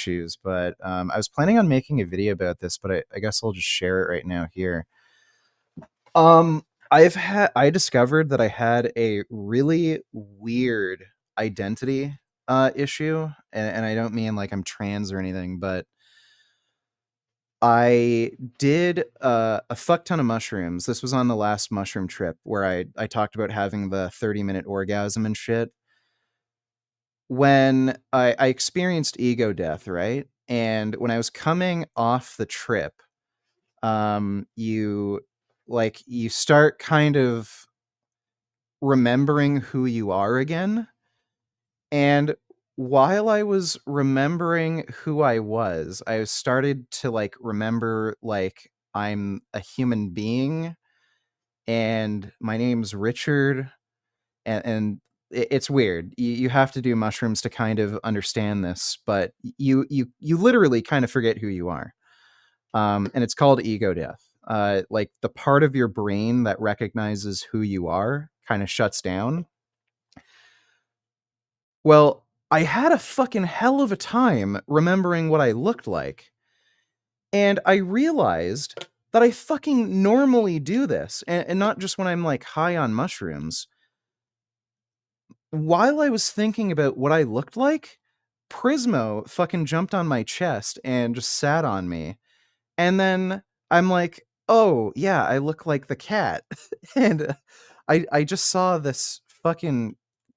choose, but I was planning on making a video about this, but I guess I'll just share it right now here. I discovered that I had a really weird identity issue, and I don't mean like I'm trans or anything, but I did a fuck ton of mushrooms. This was on the last mushroom trip where I talked about having the 30-minute orgasm and shit. When I experienced ego death, right? And when I was coming off the trip, you you start kind of remembering who you are again. And while I was remembering who I started to remember I'm a human being and my name's Richard, and it's weird. You have to do mushrooms to kind of understand this, but you literally kind of forget who you are. And it's called ego death. Like the part of your brain that recognizes who you are kind of shuts down. Well, I had a fucking hell of a time remembering what I looked like. And I realized that I fucking normally do this, and not just when I'm like high on mushrooms. While I was thinking about what I looked like, Prismo fucking jumped on my chest and just sat on me. And then I'm like, "Oh, yeah, I look like the cat." And I just saw this fucking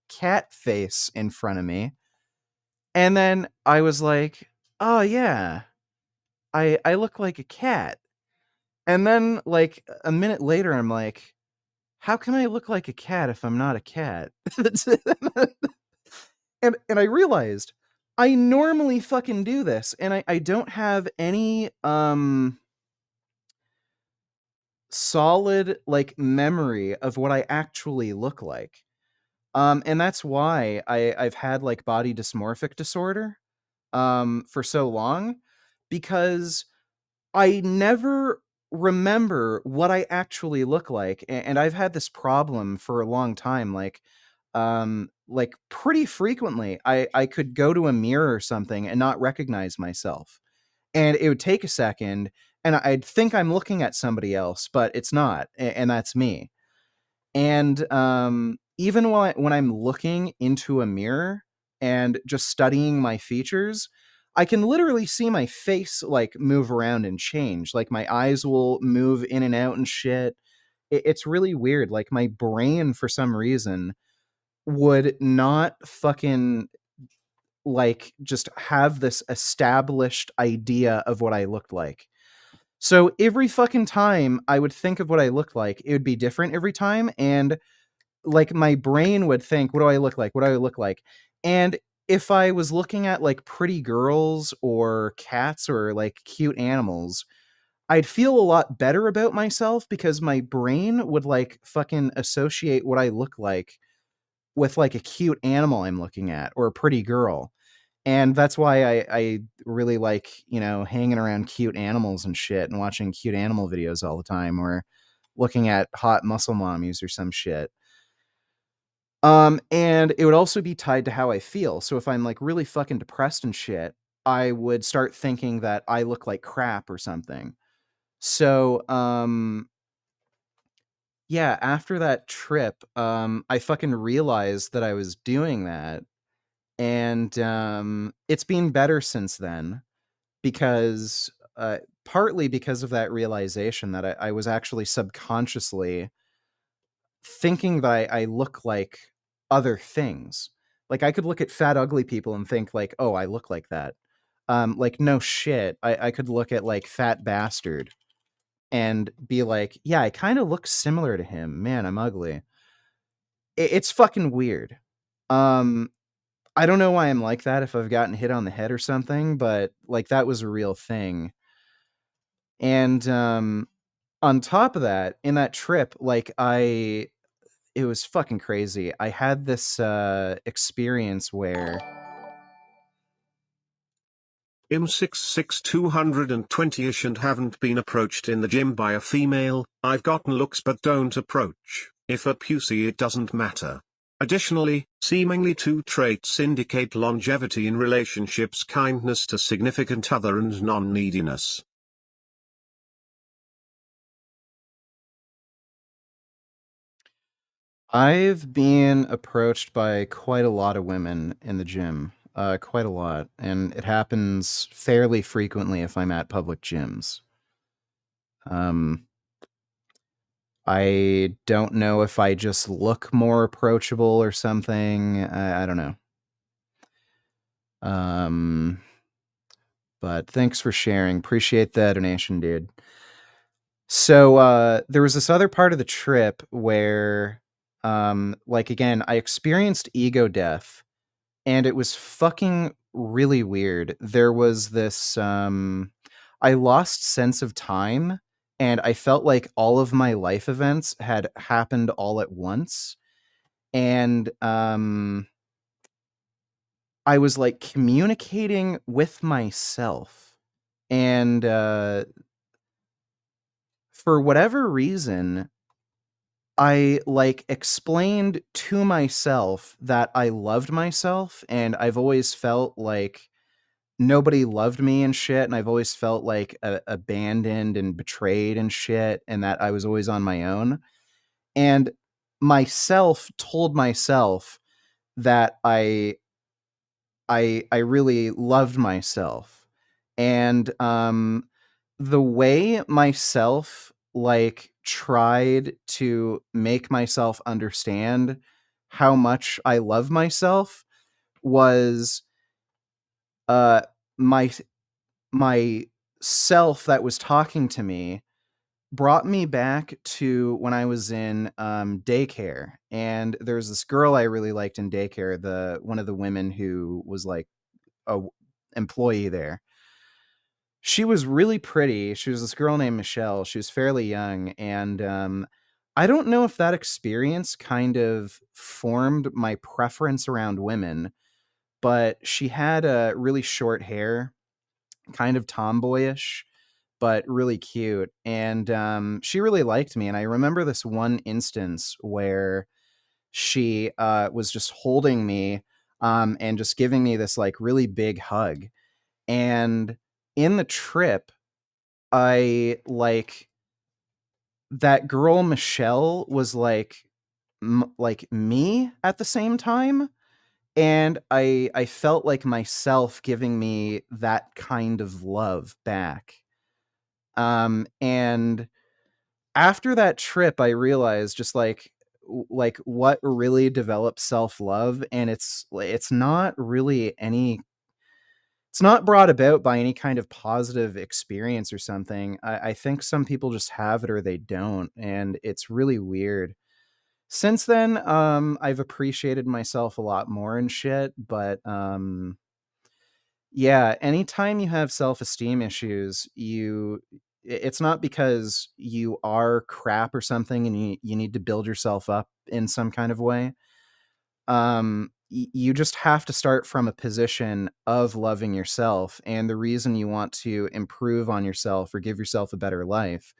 cat face in front of me. And then I was like, "Oh, yeah, I look like a cat." And then, like, a minute later, I'm like, "How can I look like a cat if I'm not a cat?" And I realized I normally fucking do this, and I don't have any, solid, like, memory of what I actually look like. And that's why I've had, like, body dysmorphic disorder, for so long, because I never remember what I actually look like, and I've had this problem for a long time, pretty frequently, I could go to a mirror or something and not recognize myself, and it would take a second, and I'd think I'm looking at somebody else, but it's not, and that's me. And, even when I'm looking into a mirror and just studying my features, I can literally see my face, like, move around and change, like, my eyes will move in and out and shit. It's really weird, like, my brain, for some reason, would not fucking, just have this established idea of what I looked like. So, every fucking time I would think of what I looked like, it would be different every time, and my brain would think, "What do I look like? What do I look like?" And if I was looking at pretty girls or cats or cute animals, I'd feel a lot better about myself because my brain would fucking associate what I look like with a cute animal I'm looking at or a pretty girl. And that's why I really like, hanging around cute animals and shit and watching cute animal videos all the time, or looking at hot muscle mommies or some shit. And it would also be tied to how I feel. So if I'm really fucking depressed and shit, I would start thinking that I look like crap or something. So, yeah, after that trip, I fucking realized that I was doing that, and it's been better since then because, partly because of that realization that I was actually subconsciously thinking that I look like other things. Like, I could look at fat, ugly people and think like, "Oh, I look like that." No shit. I could look at, fat bastard and be like, "Yeah, I kinda look similar to him. Man, I'm ugly." It's fucking weird. Um, I don't know why I'm like that, if I've gotten hit on the head or something, but, that was a real thing. And, on top of that, in that trip, it was fucking crazy. I had this, experience where I'm 6'6", 220-ish and haven't been approached in the gym by a female. I've gotten looks but don't approach. If a pussy, it doesn't matter. Additionally, seemingly two traits indicate longevity in relationships: kindness to significant other and non-neediness. I've been approached by quite a lot of women in the gym, quite a lot, and it happens fairly frequently if I'm at public gyms. Um, I don't know if I just look more approachable or something. I don't know. Um, but thanks for sharing. Appreciate the donation, dude. So there was this other part of the trip where, like again, I experienced ego death, and it was fucking really weird. There was this I lost sense of time, and I felt like all of my life events had happened all at once. And I was like communicating with myself. And for whatever reason, I like explained to myself that I loved myself, and I've always felt like nobody loved me and shit, and I've always felt like abandoned and betrayed and shit, and that I was always on my own. And myself told myself that I really loved myself. And the way myself like tried to make myself understand how much I love myself was uh my my self that was talking to me brought me back to when I was in daycare. And there's this girl I really liked in daycare, the one of the women who was like a employee there. She was really pretty. She was this girl named Michelle. She was fairly young, and I don't know if that experience kind of formed my preference around women, but she had really short hair, kind of tomboyish, but really cute. And she really liked me. And I remember this one instance where she was just holding me and just giving me this like really big hug. And in the trip, I like that girl Michelle was like me at the same time, and I felt like myself giving me that kind of love back. And after that trip, I realized just like what really develops self-love, and it's not really any it's not brought about by any kind of positive experience or something. I think some people just have it or they don't, and it's really weird. Since then, I've appreciated myself a lot more and shit, but yeah, anytime you have self-esteem issues, it's not because you are crap or something and you need to build yourself up in some kind of way. You just have to start from a position of loving yourself, and the reason you want to improve on yourself or give yourself a better life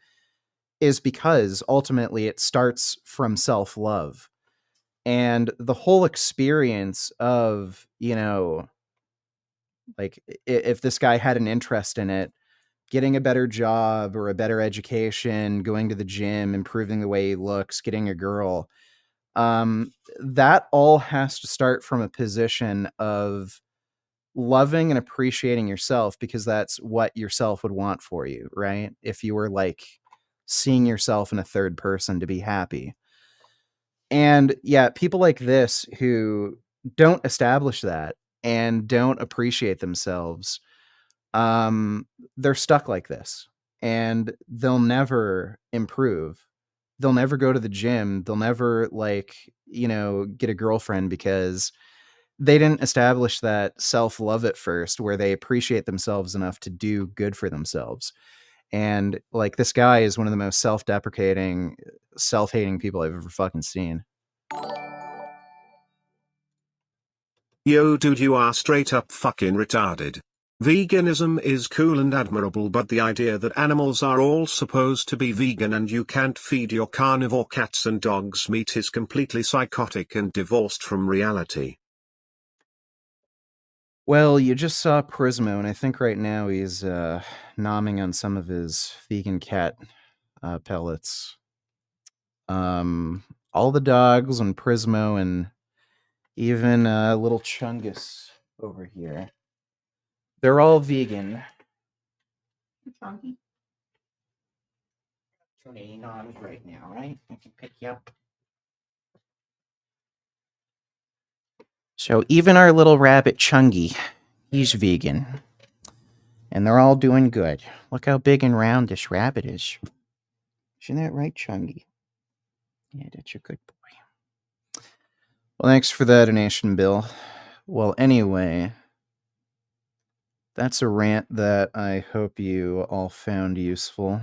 is because ultimately it starts from self-love. And the whole experience of, like if this guy had an interest in it, getting a better job or a better education, going to the gym, improving the way he looks, getting a girl, that all has to start from a position of loving and appreciating yourself, because that's what yourself would want for you, right? If you were like seeing yourself in a third person to be happy. And yeah, people like this who don't establish that and don't appreciate themselves, um, they're stuck like this, and they'll never improve. They'll never go to the gym. They'll never like, get a girlfriend because they didn't establish that self-love at first where they appreciate themselves enough to do good for themselves. And like this guy is one of the most self-deprecating, self-hating people I've ever fucking seen. Yo dude, you are straight up fucking retarded. Veganism is cool and admirable, but the idea that animals are all supposed to be vegan and you can't feed your carnivore cats and dogs meat is completely psychotic and divorced from reality. Well, you just saw Prismo, and I think right now he's nomming on some of his vegan cat pellets. All the dogs and Prismo, and even little Chungus over here. They're all vegan. Chunky? Turning on right now, right? I can pick you up. So even our little rabbit Chungy, he's vegan. And they're all doing good. Look how big and round this rabbit is. Isn't that right, Chungy? Yeah, that's a good boy. Well, thanks for that donation, Bill. Well, anyway, that's a rant that I hope you all found useful.